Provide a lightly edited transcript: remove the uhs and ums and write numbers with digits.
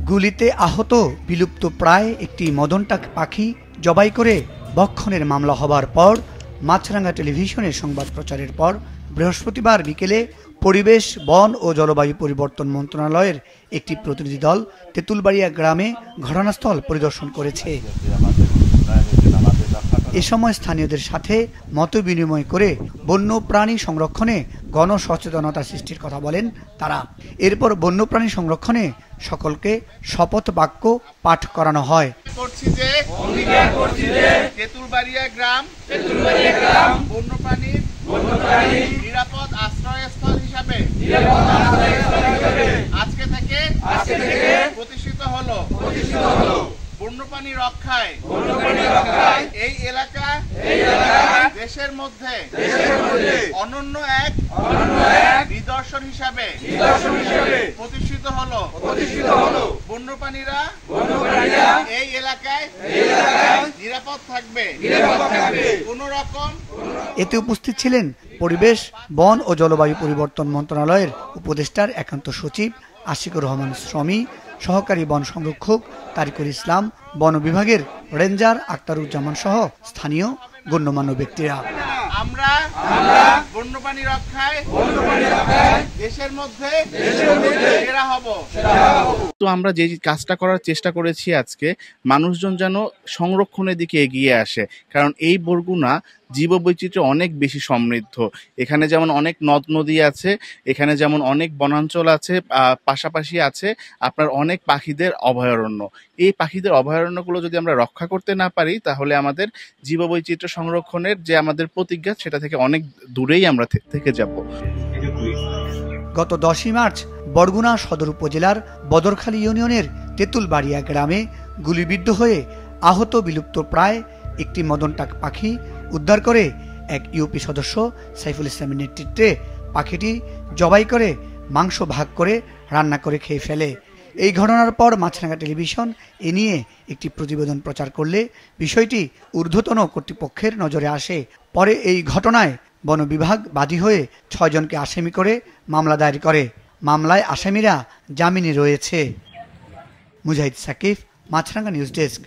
গুলিতে আহত বিলুপ্ত প্রায় একটি মদনটাক পাখি জবাই করে ভক্ষণের মামলা হবার পর মাছরাঙ্গা টেলিভিশনের সংবাদ প্রচারের পর বৃহস্পতিবার বিকেলে পরিবেশ, বন ও জলবায়ু পরিবর্তন মন্ত্রণালয়ের একটি প্রতিনিধি দল তেঁতুলবাড়িয়া গ্রামে ঘটনাস্থল পরিদর্শন করেছে। এ সময় স্থানীয়দের সাথে মতবিনিময় করে বন্যপ্রাণী সংরক্ষণে গণসচেতনতা সৃষ্টির কথা বলেন তারা। এরপর বন্যপ্রাণী সংরক্ষণে সকলকে শপথ বাক্য পাঠ করানো হয়। তেঁতুলবাড়িয়া গ্রাম বন্যপ্রাণীর নিরাপদ আশ্রয়স্থল হিসাবে আজকে থেকে প্রতিষ্ঠিত হলো। বন্যপ্রাণী রক্ষায় এই এলাকা দেশের মধ্যে অনন্য এক নিদর্শন হিসাবে প্রতিষ্ঠিত হলো। বন্যপ্রাণীরা এই এলাকায় নিরাপদ থাকবে কোন রকম। এতে উপস্থিত ছিলেন পরিবেশ, বন ও জলবায়ু পরিবর্তন মন্ত্রণালয়ের উপদেষ্টার একান্ত সচিব আশিকুর রহমান শ্রমী, সহকারী বন সংরক্ষক তারিকুল ইসলাম, বন বিভাগের রেঞ্জার আক্তারুজ্জামান সহ স্থানীয় গণ্যমান্য ব্যক্তিরা। আমরা বন্যপ্রাণী রক্ষায় দেশের মধ্যে সেরা হব। তো আমরা যে কাজটা করার চেষ্টা করেছি আজকে, মানুষজন যেন সংরক্ষণের দিকে এগিয়ে আসে, কারণ এই বরগুনা জীববৈচিত্র্য অনেক বেশি সমৃদ্ধ। এখানে যেমন অনেক নদ নদী আছে, এখানে যেমন অনেক বনাঞ্চল আছে, পাশাপাশি আছে আপনার অনেক পাখিদের অভয়ারণ্য। এই পাখিদের অভয়ারণ্যগুলো যদি আমরা রক্ষা করতে না পারি, তাহলে আমাদের জীববৈচিত্র্য সংরক্ষণের যে আমাদের প্রতিজ্ঞা, সেটা থেকে অনেক দূরেই আমরা থেকে যাব। গত 10ই মার্চ বরগুনা সদর উপজেলার বদরখালী ইউনিয়নের তেঁতুলবাড়িয়া গ্রামে গুলিবিদ্ধ হয়ে আহত বিলুপ্ত প্রায় একটি মদনটাক পাখি উদ্ধার করে এক ইউপি সদস্য সাইফুল ইসলামের নেতৃত্বে পাখিটি জবাই করে মাংস ভাগ করে রান্না করে খেয়ে ফেলে। এই ঘটনার পর মাছরাঙ্গা টেলিভিশন এ নিয়ে একটি প্রতিবেদন প্রচার করলে বিষয়টি ঊর্ধ্বতন কর্তৃপক্ষের নজরে আসে। পরে এই ঘটনায় বন বিভাগ বাদী হয়ে 6 জনকে আসামি করে মামলা দায়ের করে। মামলায় আসামিরা জামিনে রয়েছে। মুজাহিদ সাকিব, মাছরাঙ্গা নিউজ ডেস্ক।